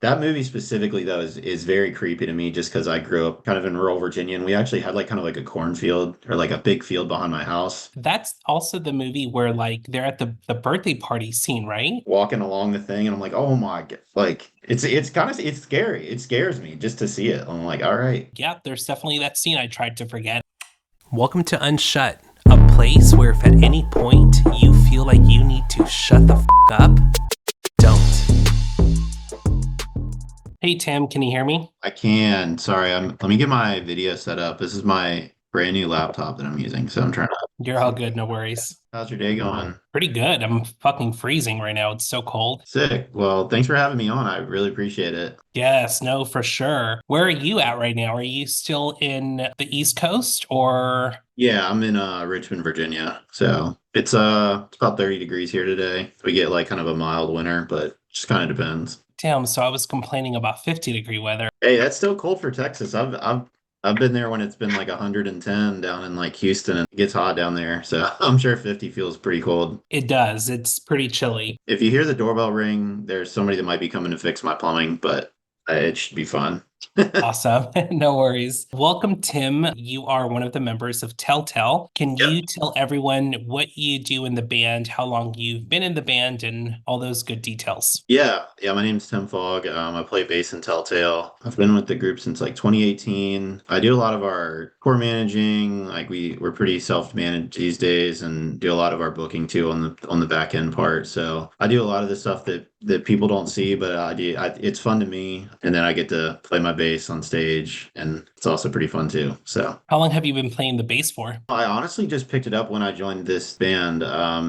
That movie specifically, though, is very creepy to me just because I grew up kind of in rural Virginia and we actually had like kind of like a cornfield or like a big field behind my house. That's also the movie where like they're at the birthday party scene, right? Walking along the thing and I'm like, oh my God. Like it's kind of it's scary. It scares me just to see it. I'm like, all right. Yeah, there's definitely that scene I tried to forget. Welcome to Unshut, a place where if at any point you feel like you need to shut the up, don't. Hey Tim, can you hear me? I can. Sorry, let me get my video set up. This is my brand new laptop that I'm using, so I'm trying to You're all see. good, no worries. How's your day going? Pretty good. I'm fucking freezing right now. It's so cold. Sick. Well, thanks for having me on. I really appreciate it. Yes, no, for sure. Where are you at right now? Are you still in the East Coast or Yeah, I'm in Richmond, Virginia. So it's about 30 degrees here today. We get like kind of a mild winter, but just kind of depends. damn, so I was complaining about 50-degree weather. Hey, that's still cold for Texas. I've been there when it's been like 110 down in like Houston and it gets hot down there. So I'm sure 50 feels pretty cold. It does. It's pretty chilly. If you hear the doorbell ring, there's somebody that might be coming to fix my plumbing, but it should be fun. Awesome. No worries. Welcome, Tim. You are one of the members of Telltale. Can Yep. you tell everyone what you do in the band, how long you've been in the band, and all those good details? Yeah. My name's Tim Fogg. I play bass in Telltale. I've been with the group since like 2018. I do a lot of our tour managing. Like we're pretty self-managed these days, and do a lot of our booking too on the back end part. So I do a lot of the stuff that people don't see, but I do. It's fun to me, and then I get to play my bass on stage, and it's also pretty fun too. So. How long have you been playing the bass for? I honestly just picked it up when I joined this band.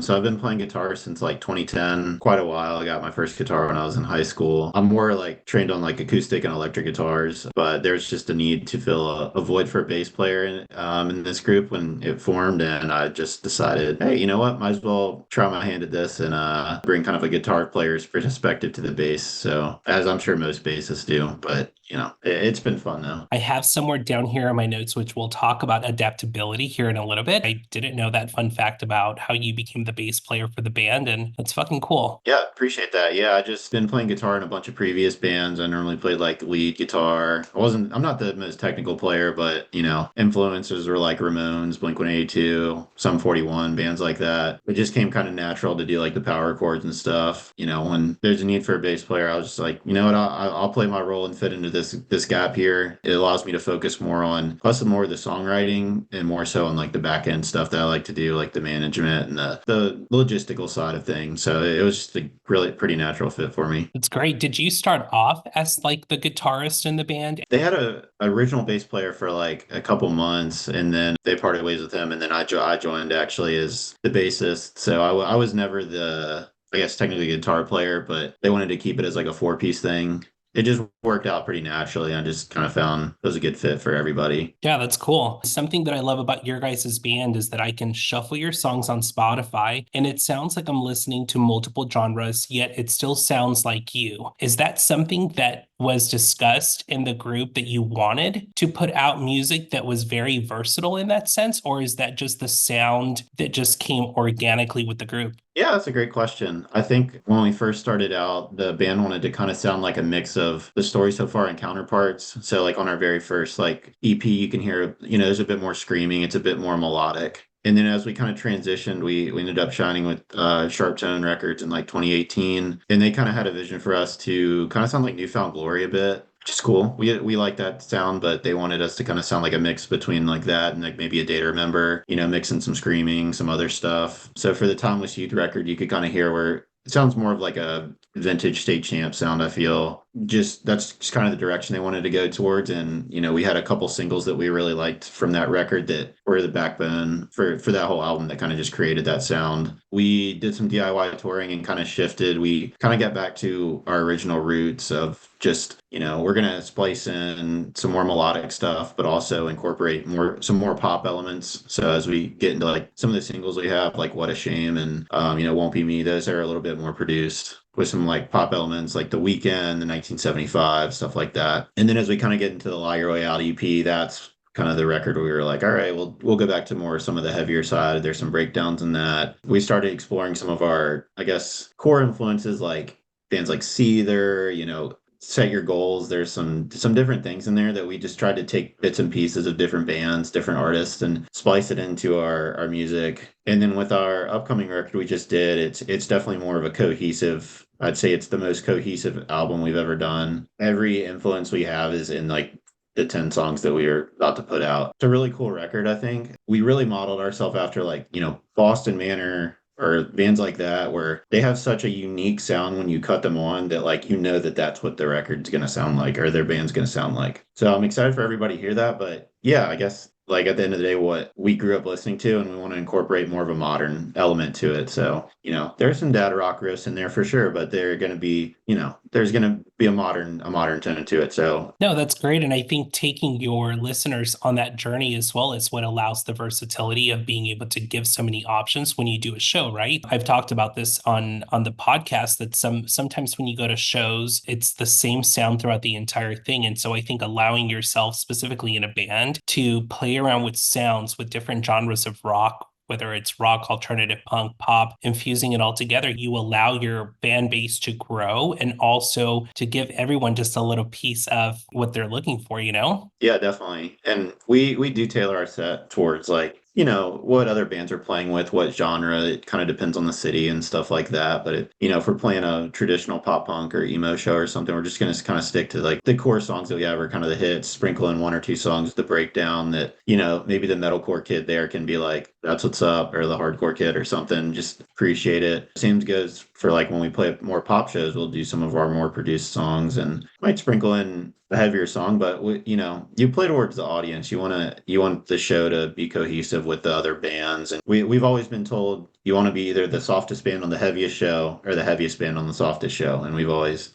So I've been playing guitar since like 2010, quite a while. I got my first guitar when I was in high school. I'm more like trained on like acoustic and electric guitars, but there's just a need to fill a void for a bass player in this group when it formed. And I just decided, hey, you know what? Might as well try my hand at this and bring kind of a guitar player's perspective to the bass. So as I'm sure most bassists do, but it's been fun though. I have somewhere down here in my notes, which we'll talk about adaptability here in a little bit. I didn't know that fun fact about how you became the bass player for the band, and that's fucking cool. Yeah, appreciate that. Yeah, I just been playing guitar in a bunch of previous bands. I normally played like lead guitar. I'm not the most technical player, but influences were like Ramones, Blink-182, Sum 41, bands like that. It just came kind of natural to do like the power chords and stuff. When there's a need for a bass player, I was just like, you know what, I'll play my role and fit into this gap here. It allows me to focus more on plus more of the songwriting and more so on like the back end stuff that I like to do, like the management and the logistical side of things. So it was just a really pretty natural fit for me. It's great. Did you start off as like the guitarist in the band? They had a original bass player for like a couple months, and then they parted ways with him, and then I joined actually as the bassist. So I was never the I guess technically guitar player, but they wanted to keep it as like a four-piece thing. It just worked out pretty naturally. I just kind of found it was a good fit for everybody. Yeah, that's cool. Something that I love about your guys' band is that I can shuffle your songs on Spotify and it sounds like I'm listening to multiple genres, yet it still sounds like you. Is that something that was discussed in the group that you wanted to put out music that was very versatile in that sense? Or is that just the sound that just came organically with the group? Yeah, that's a great question. I think when we first started out, the band wanted to kind of sound like a mix of the story so far and counterparts. So like on our very first like EP, you can hear, there's a bit more screaming, it's a bit more melodic. And then as we kind of transitioned, we ended up shining with Sharp Tone Records in like 2018. And they kind of had a vision for us to kind of sound like Newfound Glory a bit, which is cool. We like that sound, but they wanted us to kind of sound like a mix between like that and like maybe a Data Remember, mixing some screaming, some other stuff. So for the Timeless Youth record, you could kind of hear where it sounds more of like a vintage state champ sound, I feel. Just that's just kind of the direction they wanted to go towards. And, we had a couple singles that we really liked from that record that were the backbone for that whole album that kind of just created that sound. We did some DIY touring and kind of shifted. We kind of got back to our original roots of just, we're gonna splice in some more melodic stuff, but also incorporate some more pop elements. So as we get into like some of the singles we have, like What a Shame and Won't Be Me, those are a little bit more produced with some like pop elements like The Weekend, the 1975, stuff like that. And then as we kind of get into the Lie Your Way Out EP, that's kind of the record where we were like, all right, we'll go back to more some of the heavier side. There's some breakdowns in that. We started exploring some of our, I guess, core influences like bands like Seether, set your goals. There's some different things in there that we just tried to take bits and pieces of different bands, different artists, and splice it into our music. And then with our upcoming record we just did, it's definitely more of a cohesive. I'd say it's the most cohesive album we've ever done. Every influence we have is in like the 10 songs that we are about to put out. It's a really cool record, I think. We really modeled ourselves after like, Boston Manor or bands like that where they have such a unique sound when you cut them on that like that that's what the record's going to sound like or their band's going to sound like. So I'm excited for everybody to hear that, but yeah, I guess like at the end of the day what we grew up listening to and we want to incorporate more of a modern element to it. So, there's some dad rock riffs in there for sure, but they're going to be, there's going to be a modern tone to it. So No, that's great. And I think taking your listeners on that journey as well is what allows the versatility of being able to give so many options when you do a show, right? I've talked about this on the podcast that sometimes when you go to shows, it's the same sound throughout the entire thing. And so I think allowing yourself specifically in a band to play around with sounds with different genres of rock, whether it's rock, alternative, punk, pop, infusing it all together, you allow your fan base to grow and also to give everyone just a little piece of what they're looking for, you know? yeah, definitely. And we do tailor our set towards like, what other bands are playing with, what genre. It kind of depends on the city and stuff like that. But if we're playing a traditional pop punk or emo show or something, we're just gonna kind of stick to like the core songs that we have are kind of the hits, sprinkle in one or two songs to break down that, maybe the metalcore kid there can be like, that's what's up, or the hardcore kid or something, just appreciate it. Same goes for like when we play more pop shows, we'll do some of our more produced songs and might sprinkle in a heavier song, but you play towards the audience. You want the show to be cohesive with the other bands, and we've always been told you want to be either the softest band on the heaviest show or the heaviest band on the softest show, and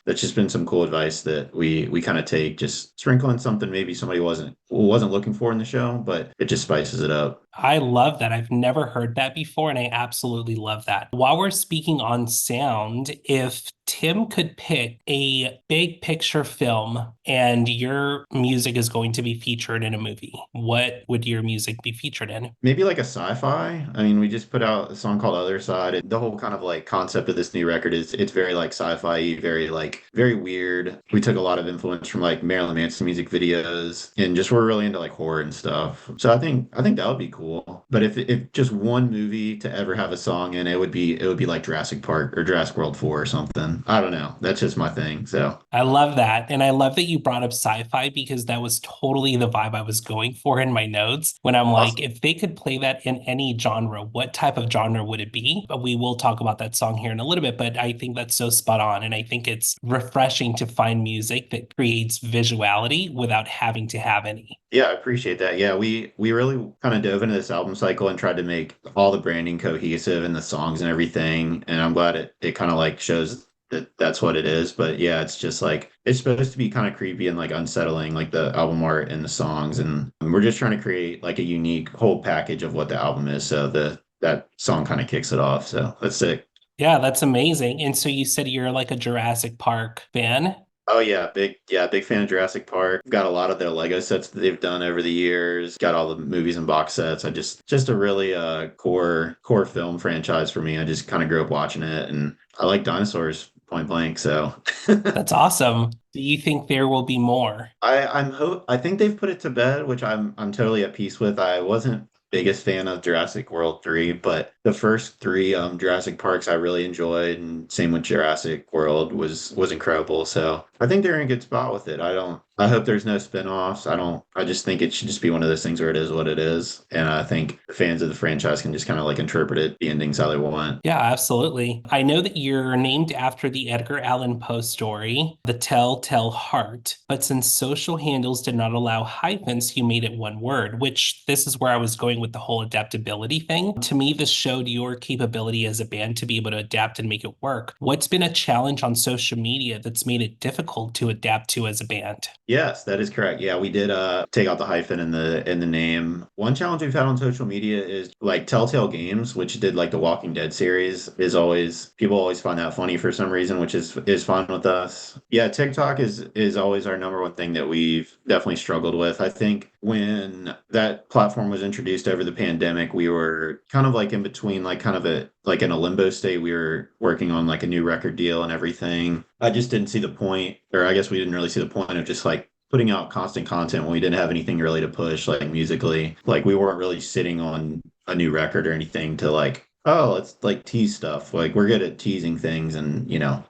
that's just been some cool advice that we kind of take. Just sprinkle in something maybe somebody wasn't looking for in the show, but it just spices it up. I love that. I've never heard that before, and I absolutely love that. While we're speaking on sound, if Tim could pick a big picture film and your music is going to be featured in a movie, what would your music be featured in? Maybe like a sci-fi. I mean, we just put out a song called Other Side. The whole kind of like concept of this new record is it's very like sci-fi, very like very weird. We took a lot of influence from like Marilyn Manson music videos and just we're really into like horror and stuff. So I think that would be cool. But if just one movie to ever have a song in, it would be like Jurassic Park or Jurassic World 4 or something. I don't know. That's just my thing. So I love that. And I love that you brought up sci-fi because that was totally the vibe I was going for in my notes when I'm like, awesome. if they could play that in any genre, what type of genre would it be? But we will talk about that song here in a little bit, but I think that's so spot on. And I think it's refreshing to find music that creates visuality without having to have any. Yeah, I appreciate that. Yeah, we really kind of dove into this album cycle and tried to make all the branding cohesive and the songs and everything. And I'm glad it kind of like shows that that's what it is. But yeah, it's just like it's supposed to be kind of creepy and like unsettling, like the album art and the songs. And we're just trying to create like a unique whole package of what the album is. So that song kind of kicks it off. So that's sick. Yeah, that's amazing. And so you said you're like a Jurassic Park fan. Oh yeah, big fan of Jurassic Park. Got a lot of their Lego sets that they've done over the years. Got all the movies and box sets. I just a really core film franchise for me. I just kind of grew up watching it, and I like dinosaurs point blank. So That's awesome. Do you think there will be more? I think they've put it to bed, which I'm totally at peace with. I wasn't biggest fan of Jurassic World 3, but the first three Jurassic Parks I really enjoyed, and same with Jurassic World was incredible. So I think they're in a good spot with it. I hope there's no spin-offs. I just think it should just be one of those things where it is what it is. And I think the fans of the franchise can just kind of like interpret it, the endings how they want. Yeah, absolutely. I know that you're named after the Edgar Allan Poe story, The Telltale Heart, but since social handles did not allow hyphens, you made it one word, which this is where I was going with the whole adaptability thing. To me, this showed your capability as a band to be able to adapt and make it work. What's been a challenge on social media that's made it difficult to adapt to as a band? Yes, that is correct. Yeah, we did take out the hyphen in the name. One challenge we've had on social media is like Telltale Games, which did like the Walking Dead series, is always people always find that funny for some reason, which is fun with us. Yeah, TikTok is always our number one thing that we've definitely struggled with. I think when that platform was introduced over the pandemic, we were kind of like in between like kind of like in a limbo state. We were working on like a new record deal and everything. I just didn't see the point, or I guess we didn't really see the point of just like putting out constant content when we didn't have anything really to push, like musically. Like we weren't really sitting on a new record or anything to like, oh, let's like tease stuff. Like we're good at teasing things and,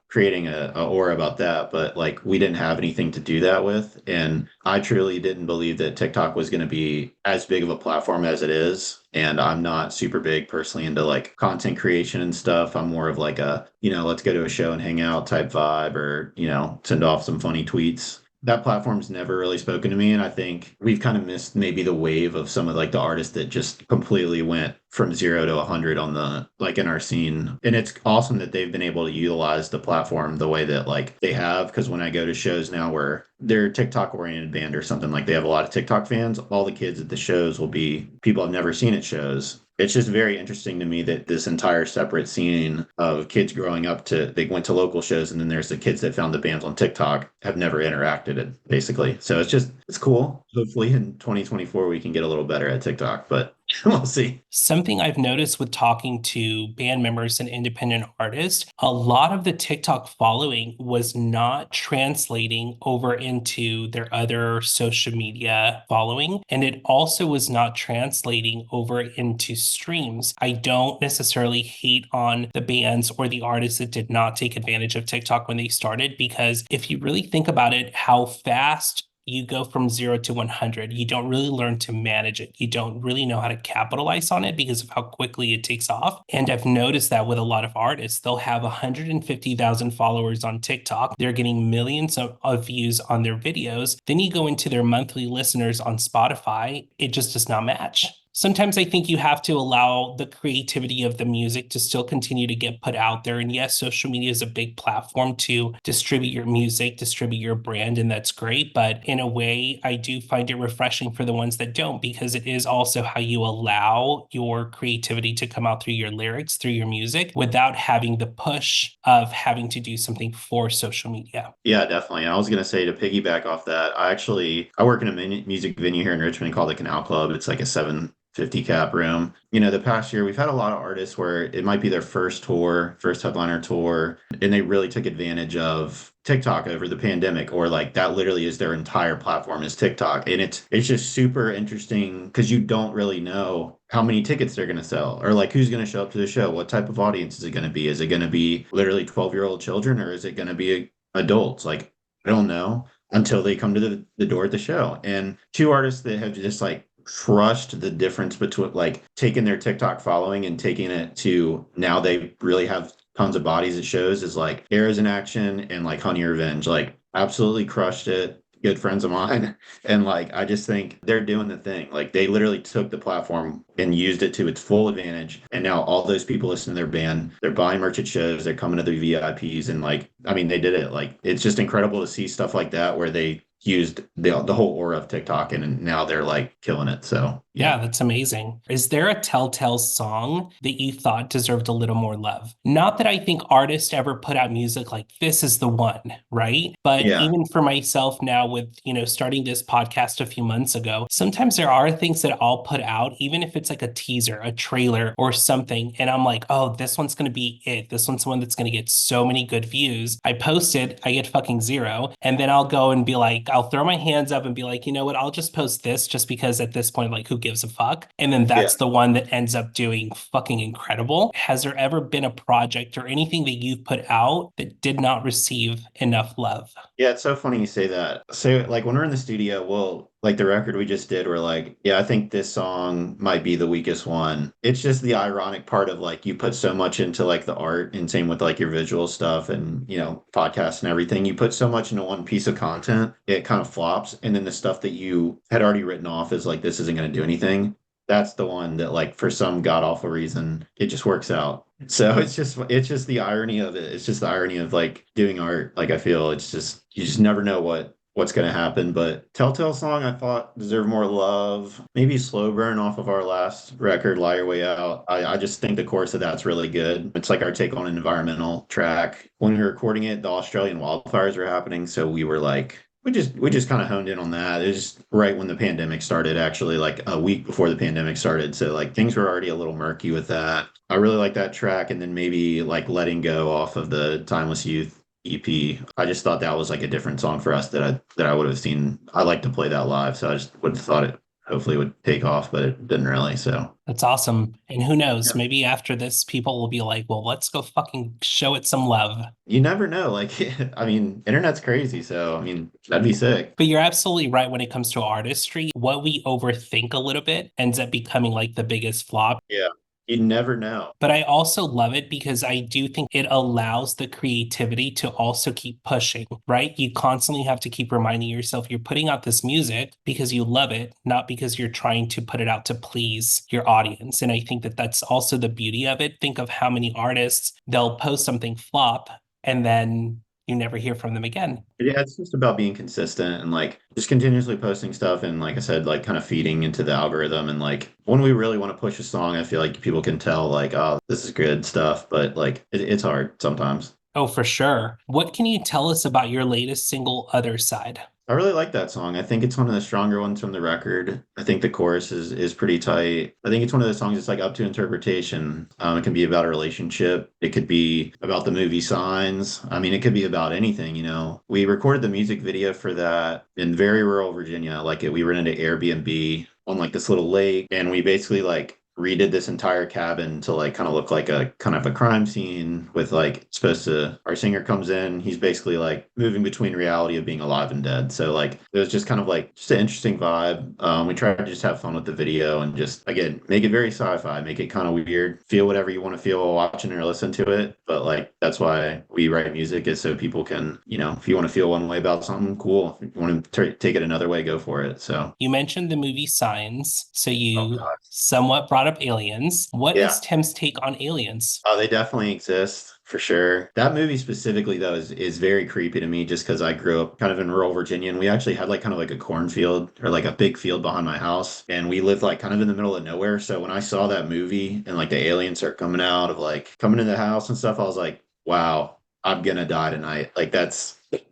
creating a aura about that. But like we didn't have anything to do that with. And I truly didn't believe that TikTok was going to be as big of a platform as it is. And I'm not super big personally into like content creation and stuff. I'm more of like a, let's go to a show and hang out type vibe or, send off some funny tweets. That platform's never really spoken to me. And I think we've kind of missed maybe the wave of some of like the artists that just completely went from 0 to 100 on the like in our scene. And it's awesome that they've been able to utilize the platform the way that like they have. Cause when I go to shows now where they're TikTok oriented band or something, like they have a lot of TikTok fans, all the kids at the shows will be people I've never seen at shows. It's just very interesting to me that this entire separate scene of kids growing up they went to local shows, and then there's the kids that found the bands on TikTok have never interacted basically. So it's cool. Hopefully in 2024 we can get a little better at TikTok, but we'll see. Something I've noticed with talking to band members and independent artists, a lot of the TikTok following was not translating over into their other social media following. And it also was not translating over into streams. I don't necessarily hate on the bands or the artists that did not take advantage of TikTok when they started, because if you really think about it, how fast you go from 0 to 100. You don't really learn to manage it. You don't really know how to capitalize on it because of how quickly it takes off. And I've noticed that with a lot of artists, they'll have 150,000 followers on TikTok. They're getting millions of views on their videos. Then you go into their monthly listeners on Spotify, it just does not match. Sometimes I think you have to allow the creativity of the music to still continue to get put out there. And yes, social media is a big platform to distribute your music, distribute your brand, and that's great. But in a way, I do find it refreshing for the ones that don't, because it is also how you allow your creativity to come out through your lyrics, through your music, without having the push of having to do something for social media. Yeah, definitely. I was going to say, to piggyback off that, I work in a music venue here in Richmond called the Canal Club. It's like a 750 cap room. The past year we've had a lot of artists where it might be their first tour, first headliner tour, and they really took advantage of TikTok over the pandemic, or like that literally is their entire platform is TikTok. And it's just super interesting because you don't really know how many tickets they're going to sell, or like who's going to show up to the show. What type of audience is it going to be? Is it going to be literally 12-year-old children, or is it going to be adults? Like, I don't know until they come to the door at the show. And two artists that have just like crushed the difference between like taking their TikTok following and taking it to now they really have tons of bodies at shows is like Arrows in Action and like Honey Revenge. Like absolutely crushed it. Good friends of mine. And like I just think they're doing the thing. Like they literally took the platform and used it to its full advantage. And now all those people listen to their band, they're buying merch at shows, they're coming to the VIPs, and like I mean they did it. Like it's just incredible to see stuff like that where they used the whole aura of TikTok, and now they're like killing it. So Yeah, that's amazing. Is there a Telltales song that you thought deserved a little more love? Not that I think artists ever put out music like this is the one, right? But yeah. even for myself now with, starting this podcast a few months ago, sometimes there are things that I'll put out, even if it's like a teaser, a trailer or something. And I'm like, oh, this one's going to be it. This one's the one that's going to get so many good views. I post it, I get fucking zero. And then I'll go and be like, I'll throw my hands up and be like, you know what? I'll just post this just because at this point, like, who gives a fuck? And then Yeah. that's the one that ends up doing fucking incredible. Has there ever been a project or anything that you've put out that did not receive enough love? Yeah, it's so funny you say that. So, like, when we're in the studio, we'll, like, the record we just did, we're like, yeah, I think this song might be the weakest one. It's just the ironic part of, like, you put so much into, like, the art, and same with, like, your visual stuff and, podcasts and everything. You put so much into one piece of content, it kind of flops. And then the stuff that you had already written off is like, this isn't going to do anything. That's the one that, like, for some god awful reason, it just works out. So it's just the irony of it. It's just the irony of like doing art. Like I feel it's just you just never know what's gonna happen. But Telltale song I thought deserved more love. Maybe Slow Burn off of our last record, Lie Your Way Out. I just think the chorus of that's really good. It's like our take on an environmental track. When we were recording it, the Australian wildfires were happening, so we were like we just kind of honed in on that. It was just right when the pandemic started, actually, like a week before the pandemic started. So like things were already a little murky with that. I really like that track, and then maybe like Letting Go off of the Timeless Youth EP. I just thought that was like a different song for us that I would have seen. I like to play that live, so I just would have thought it hopefully would take off, but it didn't really. So That's awesome. And who knows, yeah. maybe after this, people will be like, well, let's go fucking show it some love. You never know. Like, I mean, internet's crazy, so I mean, that'd be sick. But you're absolutely right when it comes to artistry. What we overthink a little bit ends up becoming like the biggest flop. Yeah, you never know. But I also love it because I do think it allows the creativity to also keep pushing, right? You constantly have to keep reminding yourself you're putting out this music because you love it, not because you're trying to put it out to please your audience. And I think that that's also the beauty of it. Think of how many artists they'll post something flop and then you never hear from them again. Yeah, it's just about being consistent and like just continuously posting stuff and like I said, like kind of feeding into the algorithm and like when we really want to push a song, I feel like people can tell like, oh, this is good stuff, but like it's hard sometimes. Oh, for sure. What can you tell us about your latest single, Other Side? I really like that song. I think it's one of the stronger ones from the record. I think the chorus is pretty tight. I think it's one of those songs that's like up to interpretation. It can be about a relationship. It could be about the movie Signs. I mean, it could be about anything, you know. We recorded the music video for that in very rural Virginia. We rented an Airbnb on like this little lake, and we basically like redid this entire cabin to like kind of look like a kind of a crime scene with like supposed to our singer comes in, he's basically like moving between reality of being alive and dead, so like it was just kind of like just an interesting vibe. We tried to just have fun with the video and just again make it very sci-fi, make it kind of weird, feel whatever you want to feel while watching or listen to it, but like that's why we write music, is so people can, you know, if you want to feel one way about something, cool, if you want to take it another way, go for it. So You mentioned the movie Signs, so oh you god, somewhat brought up aliens. What yeah. is Tim's take on aliens? Oh, they definitely exist for sure. That movie specifically, though, is very creepy to me just because I grew up kind of in rural Virginia and we actually had like kind of like a cornfield or like a big field behind my house. And we lived like kind of in the middle of nowhere. So when I saw that movie and like the aliens start coming out of like coming in the house and stuff, I was like, wow, I'm gonna die tonight. Like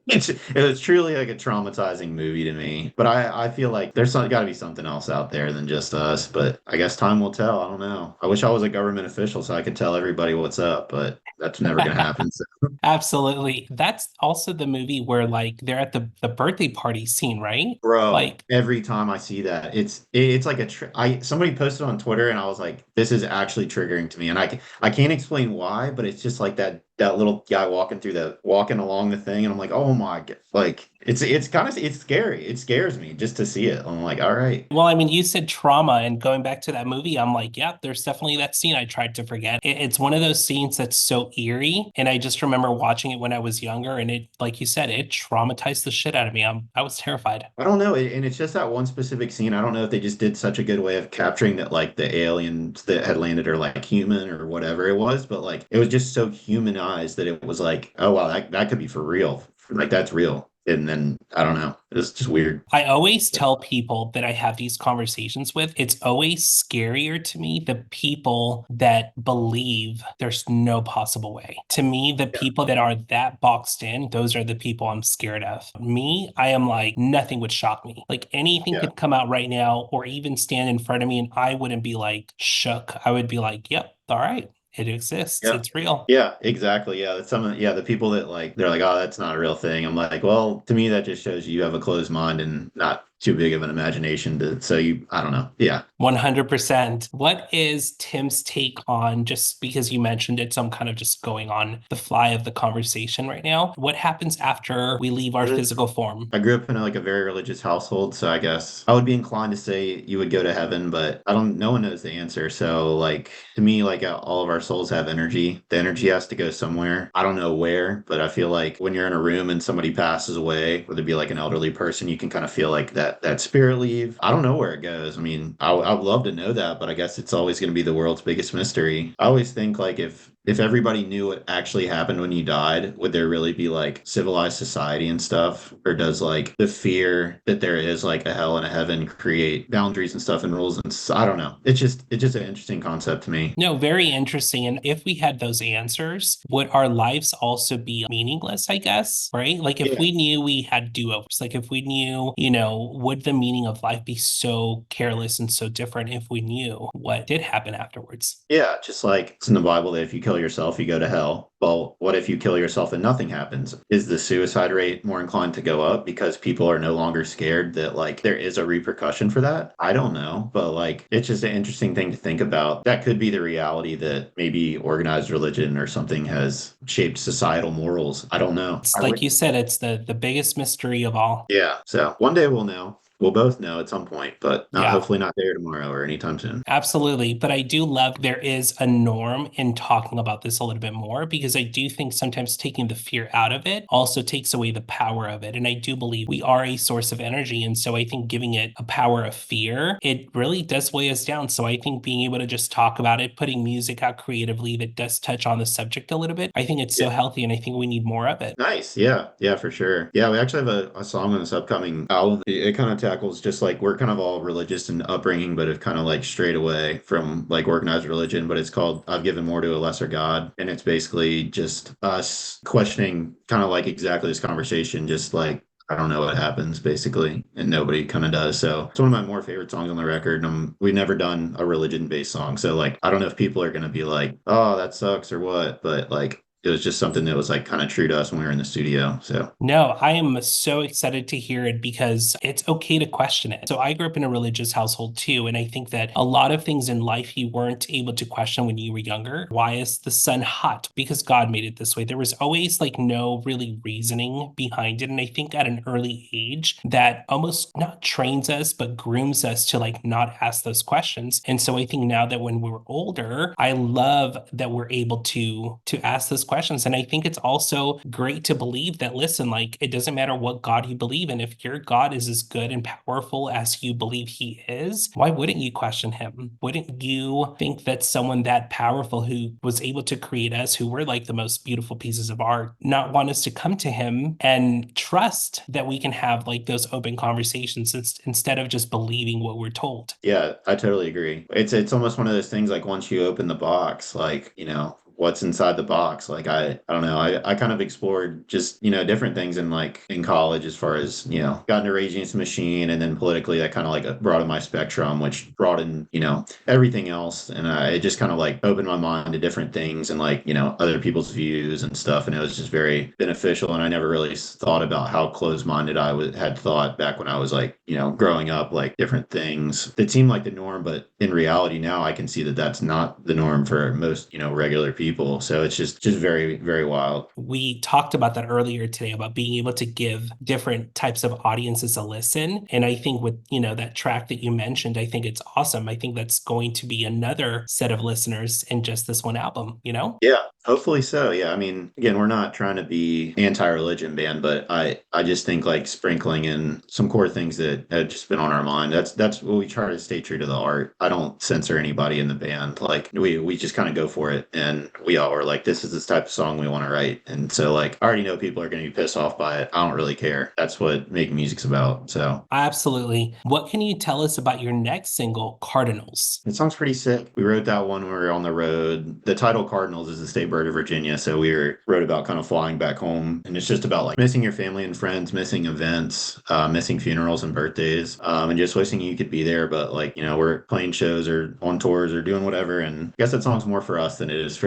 it was truly like a traumatizing movie to me. But I feel like there's got to be something else out there than just us. But I guess time will tell. I don't know. I wish I was a government official so I could tell everybody what's up, but that's never gonna happen. So, Absolutely. That's also the movie where like they're at the birthday party scene, right? bro, Like every time I see that, it's like I somebody posted on Twitter and I was like, this is actually triggering to me, and I can't explain why, but it's just like that little guy walking along the thing, and I'm like, oh my God, like it's kind of it's scary. It scares me just to see it. I'm like, all right. well, I mean, you said trauma, and going back to that movie, I'm like, yeah, there's definitely that scene I tried to forget. It's one of those scenes that's so eerie, and I just remember watching it when I was younger, and it, like you said, it traumatized the shit out of me. I was terrified. I don't know, and it's just that one specific scene. I don't know if they just did such a good way of capturing that, like the aliens that had landed are like human or whatever it was, but like it was just so humanized that it was like, oh wow, that could be for real. Like that's real. And then I don't know, it's just weird. I always tell people that I have these conversations with, it's always scarier to me the people that believe there's no possible way. To me, the Yeah, people that are that boxed in, those are the people I'm scared of. Me, I am like, nothing would shock me. Like anything yeah, could come out right now or even stand in front of me, and I wouldn't be like shook. I would be like, yep, all right, it exists, yeah. it's real. Yeah, exactly. Yeah, that's some. Yeah, the people that like they're like, oh, that's not a real thing. I'm like, well, to me, that just shows you have a closed mind and not too big of an imagination to. So you, I don't know. Yeah, 100%. What is Tim's take on, just because you mentioned it, so I'm kind of just going on the fly of the conversation right now. What happens after we leave our physical form? I grew up in like a very religious household, so I guess I would be inclined to say you would go to heaven, but I don't. No one knows the answer. So like to me, like all of our souls have energy. The energy has to go somewhere. I don't know where, but I feel like when you're in a room and somebody passes away, whether it be like an elderly person, you can kind of feel like that spirit leave. I don't know where it goes. I mean, I would love to know that, but I guess it's always going to be the world's biggest mystery. I always think like if everybody knew what actually happened when you died, would there really be like civilized society and stuff? Or does like the fear that there is like a hell and a heaven create boundaries and stuff and rules I don't know. It's just an interesting concept to me. No, very interesting. And if we had those answers, would our lives also be meaningless, I guess? Right? Like if Yeah. we knew we had do-overs, like if we knew, would the meaning of life be so careless and so different if we knew what did happen afterwards? Yeah, just like it's in the Bible that if you kill yourself, you go to hell. Well, what if you kill yourself and nothing happens? Is the suicide rate more inclined to go up because people are no longer scared that like there is a repercussion for that? I don't know, but like it's just an interesting thing to think about. That could be the reality that maybe organized religion or something has shaped societal morals. I don't know. It's I like would, you said, it's the biggest mystery of all. yeah. So one day we'll know. We'll both know at some point, but not Yeah. hopefully not there tomorrow or anytime soon. Absolutely. But I do love there is a norm in talking about this a little bit more because I do think sometimes taking the fear out of it also takes away the power of it. And I do believe we are a source of energy. And so I think giving it a power of fear, it really does weigh us down. So I think being able to just talk about it, putting music out creatively that does touch on the subject a little bit, I think it's so healthy and I think we need more of it. Nice. Yeah. Yeah, for sure. Yeah, we actually have a song on this upcoming album. It kind of tackles just like we're kind of all religious and upbringing, but have kind of like strayed away from like organized religion. But it's called I've Given More to a Lesser God. And it's basically just us questioning kind of like exactly this conversation, just like I don't know what happens basically, and nobody kind of does. So it's one of my more favorite songs on the record. We've never done a religion-based song, so like I don't know if people are gonna be like, "Oh, that sucks" or what, but like it was just something that was like kind of true to us when we were in the studio. So No, I am so excited to hear it because it's okay to question it. So I grew up in a religious household too, and I think that a lot of things in life you weren't able to question when you were younger. Why is the sun hot? Because God made it this way. There was always like no really reasoning behind it. And I think at an early age that almost not trains us, but grooms us to like not ask those questions. And so I think now that when we're older, I love that we're able to ask those questions. And I think it's also great to believe that, listen, like it doesn't matter what God you believe in. If your God is as good and powerful as you believe he is, why wouldn't you question him? Wouldn't you think that someone that powerful who was able to create us, who were like the most beautiful pieces of art, not want us to come to him and trust that we can have like those open conversations instead of just believing what we're told? yeah, I totally agree. It's almost one of those things like once you open the box, like, what's inside the box. Like I don't know. I kind of explored just, different things in like in college as far as, got into Rage Against the Machine and then politically that kind of like broadened my spectrum, which brought in, everything else. And it just kind of like opened my mind to different things and like, other people's views and stuff. And it was just very beneficial. And I never really thought about how closed-minded had thought back when I was like, growing up, like different things that seemed like the norm, but in reality now I can see that that's not the norm for most, regular people. So it's just very, very wild. We talked about that earlier today about being able to give different types of audiences a listen. And I think with, that track that you mentioned, I think it's awesome. I think that's going to be another set of listeners in just this one album? Yeah, hopefully so. Yeah, I mean, again, we're not trying to be anti-religion band, but I just think like sprinkling in some core things that have just been on our mind. That's what we try to stay true to the art. I don't censor anybody in the band. Like we just kind of go for it, and we all are like, this is this type of song we want to write. And so like, I already know people are going to be pissed off by it. I don't really care. That's what making music's about. So. Absolutely. What can you tell us about your next single, Cardinals? It sounds pretty sick. We wrote that one when we were on the road. The title Cardinals is the state bird of Virginia. So wrote about kind of flying back home. And it's just about like missing your family and friends, missing events, missing funerals and birthdays, and just wishing you could be there. But like, we're playing shows or on tours or doing whatever. And I guess that song's more for us than it is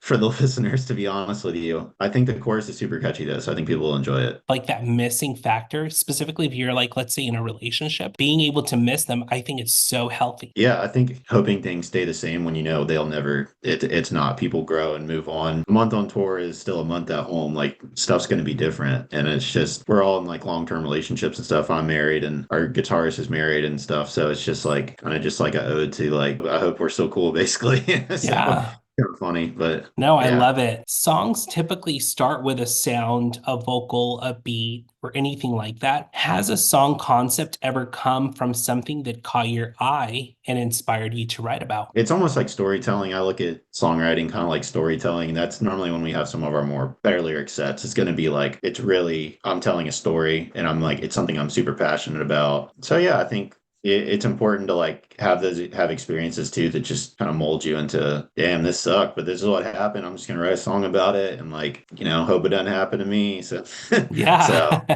for the listeners, to be honest with you. I think the chorus is super catchy though, so I think people will enjoy it. Like that missing factor, specifically if you're like, let's say in a relationship, being able to miss them, I think it's so healthy. Yeah, I think hoping things stay the same when they'll never, it's not. People grow and move on. A month on tour is still a month at home. Like stuff's going to be different. And it's just, we're all in like long-term relationships and stuff. I'm married and our guitarist is married and stuff. So it's just like, kind of just like an ode to like, I hope we're still cool basically. So Yeah. Kind of funny, but No, I yeah. love it. Songs typically start with a sound, a vocal, a beat, or anything like that. Has a song concept ever come from something that caught your eye and inspired you to write about? It's almost like storytelling. I look at songwriting kind of like storytelling. And that's normally when we have some of our more better lyric sets. It's going to be like, it's really, I'm telling a story and I'm like, it's something I'm super passionate about. So yeah, I think it's important to like have experiences too that just kind of mold you into, damn, this sucked, but this is what happened. I'm just going to write a song about it and like, hope it doesn't happen to me. So, Yeah. so,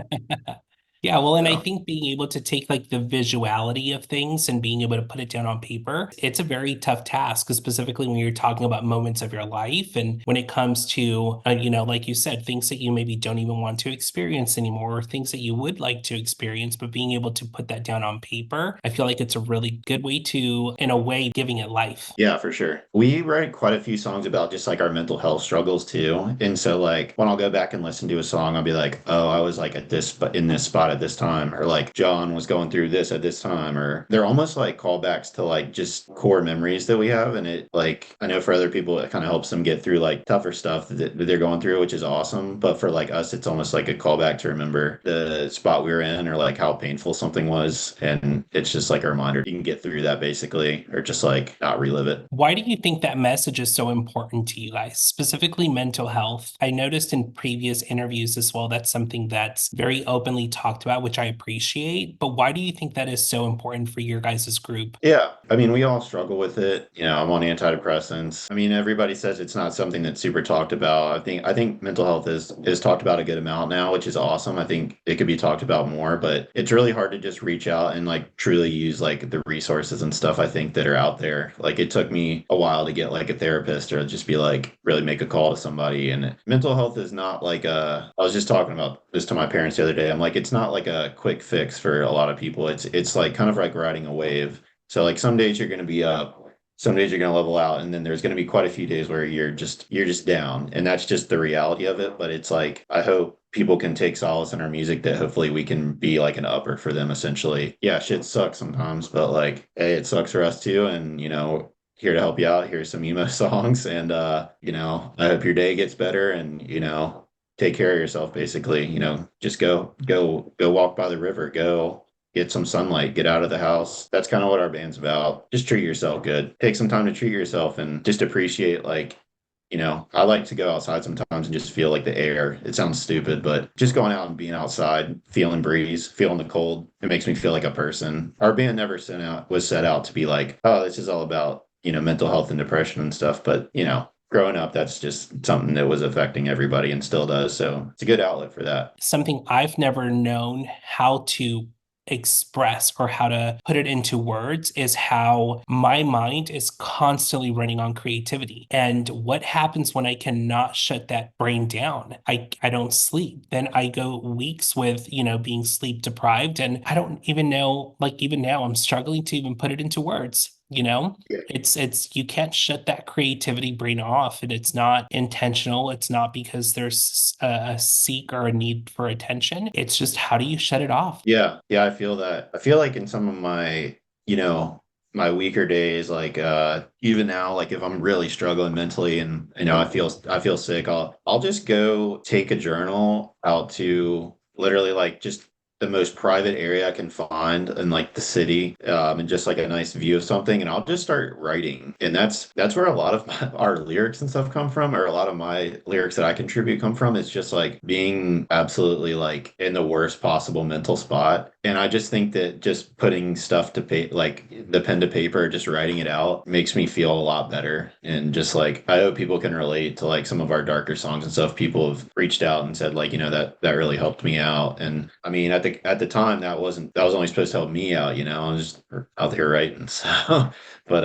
Yeah, well, and I so. think being able to take like the visuality of things and being able to put it down on paper, it's a very tough task, specifically when you're talking about moments of your life. And when it comes to, like you said, things that you maybe don't even want to experience anymore, or things that you would like to experience, but being able to put that down on paper, I feel like it's a really good way to, in a way, giving it life. Yeah, for sure. We write quite a few songs about just like our mental health struggles too. And so like when I'll go back and listen to a song, I'll be like, oh, I was like at this in this spot at this time, or like John was going through this at this time, or they're almost like callbacks to like just core memories that we have. And it like I know for other people it kind of helps them get through like tougher stuff that they're going through, which is awesome. But for like us, it's almost like a callback to remember the spot we were in or like how painful something was. And it's just like a reminder you can get through that basically, or just like not relive it. Why do you think that message is so important to you guys, specifically mental health? I noticed in previous interviews as well, that's something that's very openly talked about, which I appreciate. But why do you think that is so important for your guys' group? Yeah, I mean, we all struggle with it. I'm on antidepressants. I mean, everybody says it's not something that's super talked about. I think mental health is talked about a good amount now, which is awesome. I think it could be talked about more, but it's really hard to just reach out and like truly use like the resources and stuff I think that are out there. Like it took me a while to get like a therapist or just be like really make a call to somebody. And mental health is not like I was just talking about this to my parents the other day. I'm like, it's not like a quick fix for a lot of people. It's like kind of like riding a wave. So like some days you're going to be up, some days you're going to level out, and then there's going to be quite a few days where you're just down, and that's just the reality of it. But it's like I hope people can take solace in our music that hopefully we can be like an upper for them essentially. Yeah, shit sucks sometimes, but like hey, it sucks for us too, and here to help you out. Here's some emo songs, and I hope your day gets better, and take care of yourself basically. Just go walk by the river, go get some sunlight, get out of the house. That's kind of what our band's about. Just treat yourself good. Take some time to treat yourself and just appreciate like, I like to go outside sometimes and just feel like the air. It sounds stupid, but just going out and being outside, feeling breeze, feeling the cold, it makes me feel like a person. Our band never was set out to be like, oh, this is all about, mental health and depression and stuff. But, growing up, that's just something that was affecting everybody and still does. So it's a good outlet for that. Something I've never known how to express or how to put it into words is how my mind is constantly running on creativity. And what happens when I cannot shut that brain down? I don't sleep. Then I go weeks with, being sleep deprived. And I don't even know, like even now, I'm struggling to even put it into words. It's you can't shut that creativity brain off, and it's not intentional. It's not because there's a seek or a need for attention. It's just how do you shut it off? Yeah, yeah, I feel that. I feel like in some of my weaker days, like even now, like if I'm really struggling mentally and I feel sick, I'll just go take a journal out to literally like just the most private area I can find in like the city, and just like a nice view of something, and I'll just start writing. And that's where a lot of our lyrics and stuff come from, or a lot of my lyrics that I contribute come from. It's just like being absolutely like in the worst possible mental spot. And I just think that just putting stuff to like the pen to paper, just writing it out makes me feel a lot better. And just like, I hope people can relate to like some of our darker songs and stuff. People have reached out and said like, that really helped me out. And I mean, at the time that was only supposed to help me out, I was just out there writing. So, but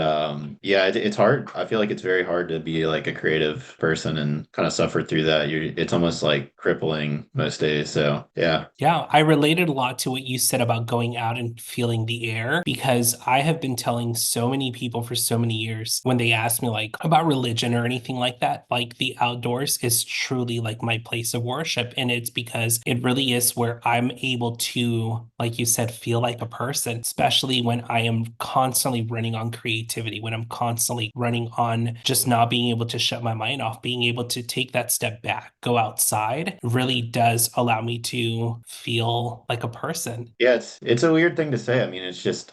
yeah, it's hard. I feel like it's very hard to be like a creative person and kind of suffer through that. It's almost like crippling most days. So yeah. Yeah, I related a lot to what you said about going out and feeling the air because I have been telling so many people for so many years when they ask me like about religion or anything like that, like the outdoors is truly like my place of worship. And it's because it really is where I'm able able to, like you said, feel like a person, especially when I am constantly running on creativity, when I'm constantly running on just not being able to shut my mind off, being able to take that step back, go outside, really does allow me to feel like a person. Yeah, it's a weird thing to say. I mean, it's just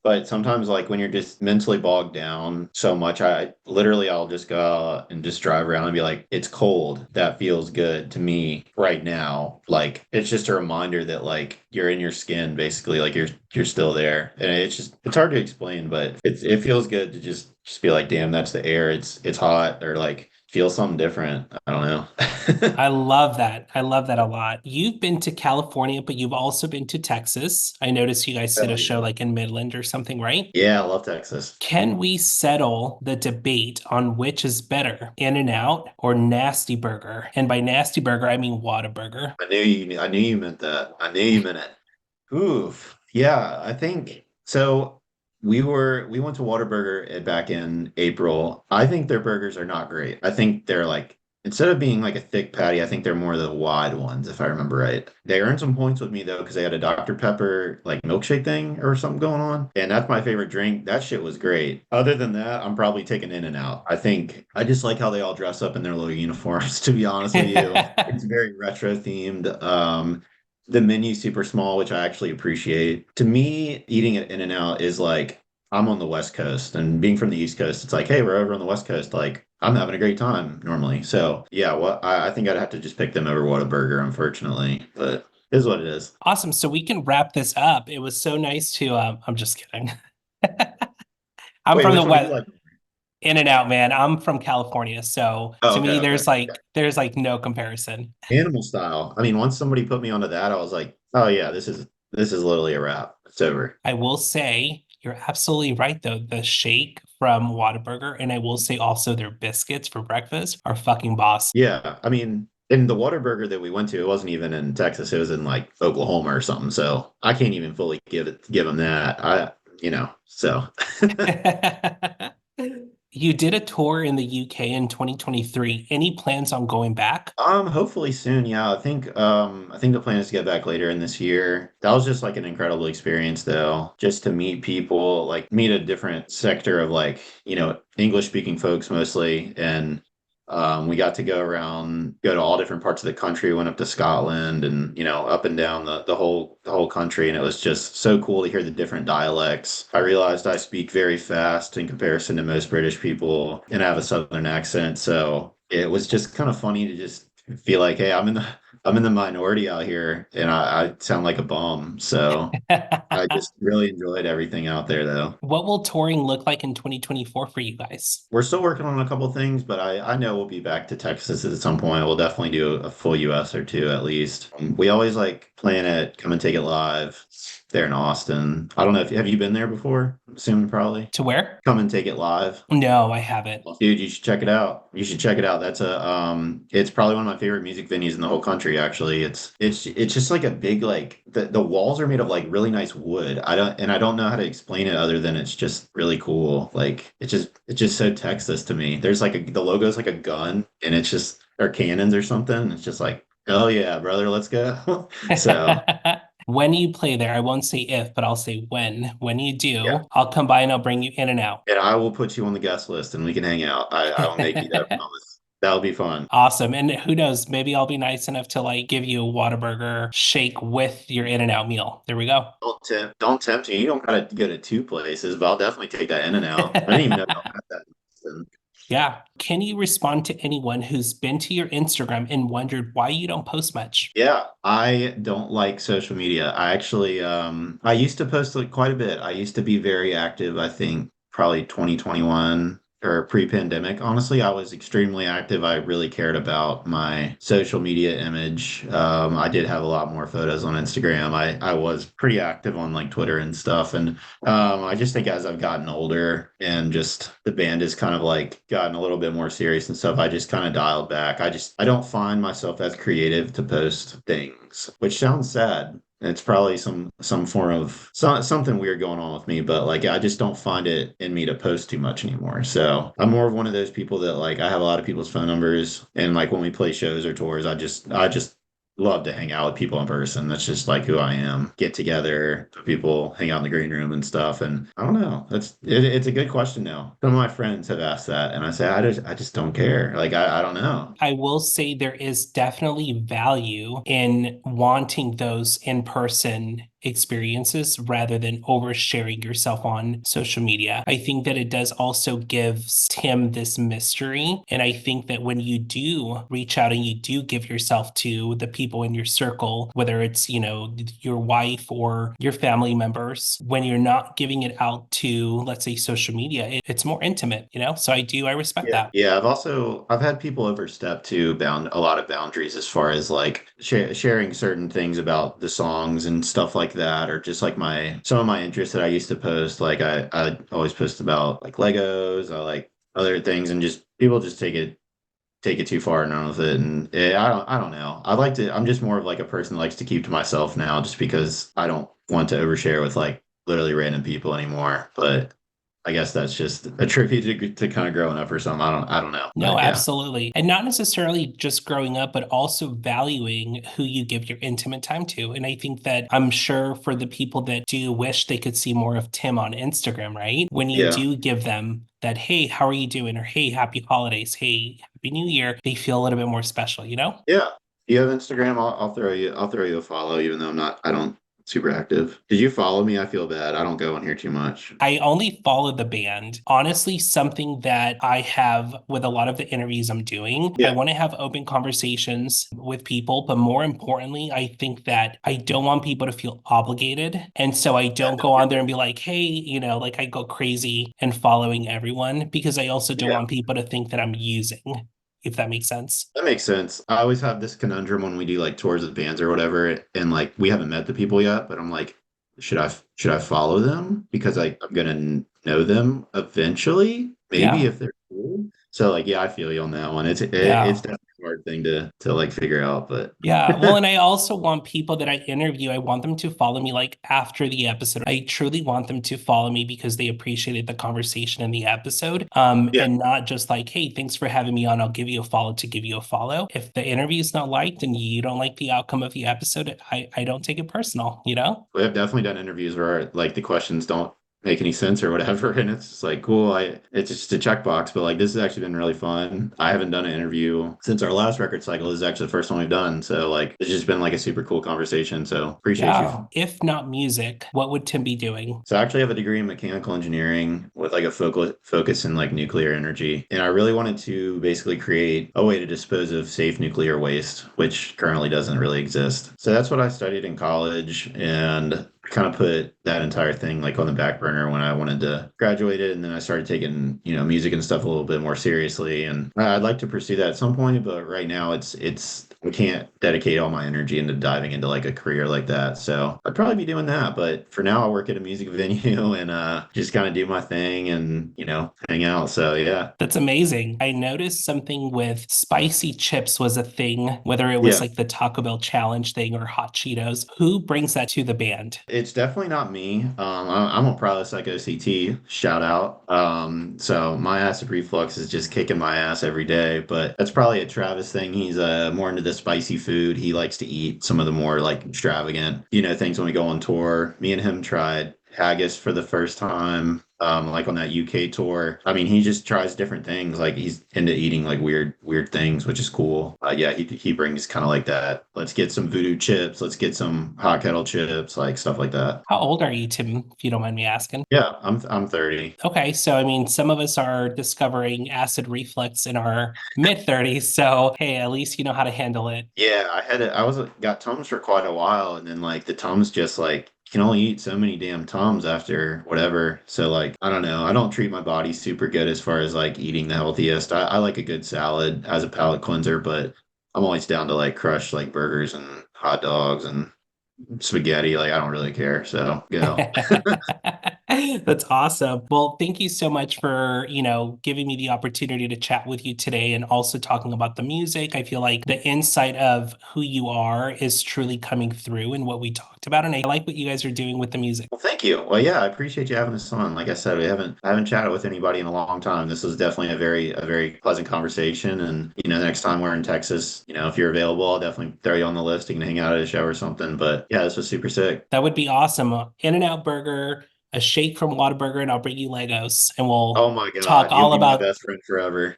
but sometimes like when you're just mentally bogged down so much, I literally I'll just go out and just drive around and be like, it's cold. That feels good to me right now. Like it's just a reminder that like you're in your skin basically, like you're still there. And it's hard to explain, but it feels good to just be like, damn, that's the air. It's hot or like feel something different. I don't know. I love that. I love that a lot. You've been to California, but you've also been to Texas. I noticed you guys did Hell a show yeah. like in Midland or something, right? Yeah, I love Texas. Can we settle the debate on which is better, In-N-Out or Nasty Burger? And by Nasty Burger, I mean Whataburger. I knew you meant that. I knew you meant it. Oof. Yeah, I think so. We went to Whataburger back in April. I think their burgers are not great. I think they're like instead of being like a thick patty, I think they're more the wide ones, if I remember right. They earned some points with me though, because they had a Dr. Pepper like milkshake thing or something going on. And that's my favorite drink. That shit was great. Other than that, I'm probably taking In-N-Out. I think I just like how they all dress up in their little uniforms, to be honest with you. It's very retro themed. The menu's super small, which I actually appreciate. To me, eating at In-N-Out is like I'm on the West Coast, and being from the East Coast, it's like, hey, we're over on the West Coast. Like I'm having a great time normally. So yeah, well, I think I'd have to just pick them over Whataburger, unfortunately, but it is what it is. Awesome. So we can wrap this up. It was so nice to, I'm just kidding. I'm Wait, from the which one do you West, like? In-N-Out, man. I'm from California. So Oh, to okay, me, okay, okay. there's like no comparison. Animal style. I mean, once somebody put me onto that, I was like, oh yeah, this is literally a wrap. It's over. I will say you're absolutely right though. The shake from Whataburger, and I will say also their biscuits for breakfast are fucking boss. Yeah, I mean, in the Whataburger that we went to, it wasn't even in Texas. It was in like Oklahoma or something. So I can't even fully give them that. So You did a tour in the UK in 2023. Any plans on going back? hopefully soon. Yeah, I think the plan is to get back later in this year. That was just like an incredible experience though, just to meet people, like meet a different sector of like, English speaking folks mostly. And we got to go to all different parts of the country, went up to Scotland and, up and down the whole country. And it was just so cool to hear the different dialects. I realized I speak very fast in comparison to most British people and I have a Southern accent. So it was just kind of funny to just feel like, hey, I'm in the minority out here and I sound like a bum. So I just really enjoyed everything out there though. What will touring look like in 2024 for you guys? We're still working on a couple things, but I know we'll be back to Texas at some point. We'll definitely do a full US or two at least. We always like plan it, come and take it live there in Austin. I don't know if have you been there before? I'm assuming probably. To where? Come and take it live. No, I haven't. Dude, you should check it out. You should check it out. It's probably one of my favorite music venues in the whole country, actually. It's just like a big like the walls are made of like really nice wood. I don't know how to explain it other than it's just really cool. Like it's just so Texas to me. There's like the logo's like a gun and it's just or cannons or something. It's just like, oh yeah, brother, let's go. So When you play there, I won't say if, but I'll say when. When you yeah. do, I'll come by and I'll bring you In-N-Out. And I will put you on the guest list and we can hang out. I will make you that promise. That'll be fun. Awesome. And who knows, maybe I'll be nice enough to like give you a Whataburger shake with your In-N-Out meal. There we go. Don't tempt me. You don't gotta go to two places, but I'll definitely take that In-N-Out. I didn't even know y'all had that in Austin. Yeah. Can you respond to anyone who's been to your Instagram and wondered why you don't post much? Yeah, I don't like social media. I actually I used to post like quite a bit. I used to be very active, I think probably 2021 or pre-pandemic. Honestly, I was extremely active. I really cared about my social media image. I did have a lot more photos on Instagram. I was pretty active on like Twitter and stuff. And I just think as I've gotten older and just the band has kind of like gotten a little bit more serious and stuff, I just kind of dialed back. I don't find myself as creative to post things, which sounds sad. It's probably some form of something weird going on with me, but like I just don't find it in me to post too much anymore. So I'm more of one of those people that like I have a lot of people's phone numbers, and like when we play shows or tours, I just love to hang out with people in person. That's just like who I am. Get together, people hang out in the green room and stuff. And I don't know. It's a good question now. Some of my friends have asked that, and I say I just don't care. Like I don't know. I will say there is definitely value in wanting those in-person experiences rather than oversharing yourself on social media. I think that it does also gives Tim this mystery. And I think that when you do reach out and you do give yourself to the people in your circle, whether it's, your wife or your family members, when you're not giving it out to, let's say, social media, it's more intimate. So I respect Yeah. that. Yeah, I've had people overstep to bound a lot of boundaries as far as like sharing certain things about the songs and stuff like that, or just like my some of my interests that I used to post. Like I always post about like Legos, I like other things, and just people just take it too far and run with it. And I don't know. I'm just more of like a person that likes to keep to myself now, just because I don't want to overshare with like literally random people anymore. But I guess that's just a tribute to kind of growing up or something. I don't know. No, But yeah. absolutely. And not necessarily just growing up, but also valuing who you give your intimate time to. And I think that I'm sure for the people that do wish they could see more of Tim on Instagram, right? When you Yeah. do give them that, hey, how are you doing? Or hey, happy holidays. Hey, happy new year. They feel a little bit more special? Yeah. Do you have Instagram? I'll throw you a follow, even though I don't super active. Did you follow me? I feel bad. I don't go on here too much. I only follow the band. Honestly, something that I have with a lot of the interviews I'm doing, I Yeah. want to have open conversations with people, but more importantly, I think that I don't want people to feel obligated. And so I Yeah, don't no, go you're on there good. and be like, hey, like I go crazy and following everyone because I also don't Yeah. want people to think that I'm using, if that makes sense. That makes sense. I always have this conundrum when we do like tours with bands or whatever, and like we haven't met the people yet, but I'm like, should I follow them because I'm gonna know them eventually, maybe Yeah. if they're cool. So like, yeah, I feel you on that one. It's Yeah. definitely a hard thing to like figure out, but Yeah. Well, and I also want people that I interview, I want them to follow me like after the episode. I truly want them to follow me because they appreciated the conversation in the episode. yeah, And not just like, hey, thanks for having me on. I'll give you a follow to give you a follow. If the interview is not liked and you don't like the outcome of the episode, I don't take it personal? we have definitely done interviews where like the questions don't make any sense or whatever, and it's just like cool. It's just a checkbox, but like this has actually been really fun. I haven't done an interview since our last record cycle. This is actually the first one we've done, so like it's just been like a super cool conversation. So appreciate you. Yeah. If not music, what would Tim be doing? So I actually have a degree in mechanical engineering with like a focus in like nuclear energy. And I really wanted to basically create a way to dispose of safe nuclear waste, which currently doesn't really exist. So that's what I studied in college and kind of put that entire thing like on the back burner when I wanted to graduate it. And then I started taking, music and stuff a little bit more seriously. And I'd like to pursue that at some point, but right now it's I can't dedicate all my energy into diving into like a career like that. So I'd probably be doing that. But for now, I work at a music venue and just kind of do my thing and, hang out. So yeah. That's amazing. I noticed something with spicy chips was a thing, whether it was Yeah. like the Taco Bell challenge thing or hot Cheetos. Who brings that to the band? It's definitely not me. I'm a Prowess Psych OCT, shout out. So my acid reflux is just kicking my ass every day, but that's probably a Travis thing. He's more into the spicy food. He likes to eat some of the more like extravagant, things when we go on tour. Me and him tried haggis for the first time, like on that UK tour. I mean, he just tries different things. Like he's into eating like weird things, which is cool. Yeah, he brings kind of like that. Let's get some voodoo chips. Let's get some hot kettle chips, like stuff like that. How old are you, Tim, if you don't mind me asking? Yeah, I'm 30. Okay, so I mean, some of us are discovering acid reflux in our mid 30s. So, hey, at least you know how to handle it. Yeah, got Tums for quite a while, and then like the Tums just like you can only eat so many damn Tums after whatever. So like I don't know. I don't treat my body super good as far as like eating the healthiest. I like a good salad as a palate cleanser, but I'm always down to like crush like burgers and hot dogs and spaghetti. Like I don't really care. So go. That's awesome. Well, thank you so much for, giving me the opportunity to chat with you today and also talking about the music. I feel like the insight of who you are is truly coming through in what we talked about. And I like what you guys are doing with the music. Well, thank you. Well, yeah, I appreciate you having us on. Like I said, I haven't chatted with anybody in a long time. This was definitely a very pleasant conversation. And the next time we're in Texas, if you're available, I'll definitely throw you on the list. You can hang out at a show or something. But yeah, this was super sick. That would be awesome. In-N-Out Burger, a shake from Whataburger, and I'll bring you Legos and we'll Oh my talk God, you'll all be my about. best friend forever.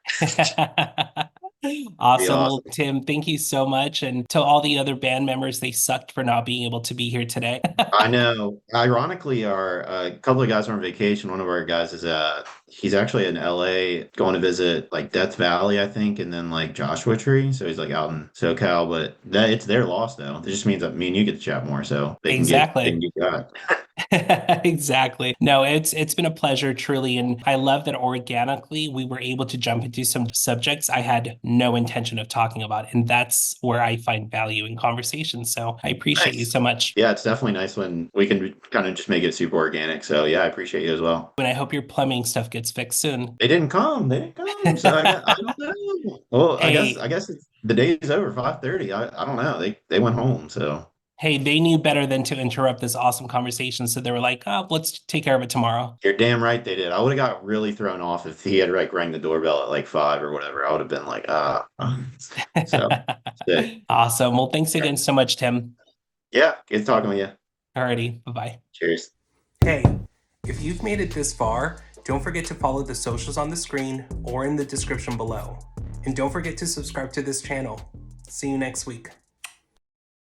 Be Awesome. Well, awesome. Tim, thank you so much. And to all the other band members, they sucked for not being able to be here today. I know. Ironically, our a couple of guys are on vacation. One of our guys is he's actually in LA going to visit like Death Valley, I think, and then like Joshua Tree. So he's like out in SoCal, but that it's their loss though. It just means that me and you get to chat more, so they can Exactly. get that. Exactly. No, it's been a pleasure truly, and I love that organically we were able to jump into some subjects I had no intention of talking about, and that's where I find value in conversation. So I appreciate you Nice. so much, Yeah, it's definitely nice when we can kind of just make it super organic. So yeah, I appreciate you as well. and I hope your plumbing stuff gets fixed soon. They didn't come. They didn't come. So I don't know. Well, I Hey, guess the day's over 5:30. I don't know. They went home. So hey, they knew better than to interrupt this awesome conversation, so they were like, "Oh, let's take care of it tomorrow." you're damn right they did. I would have got really thrown off if he had like rang the doorbell at like 5 or whatever. I would have been like, ah. So sick. Awesome. Well, thanks again so much, Tim. Yeah, good talking with you. Alrighty, bye-bye. Cheers. Hey, if you've made it this far, don't forget to follow the socials on the screen or in the description below. And don't forget to subscribe to this channel. See you next week.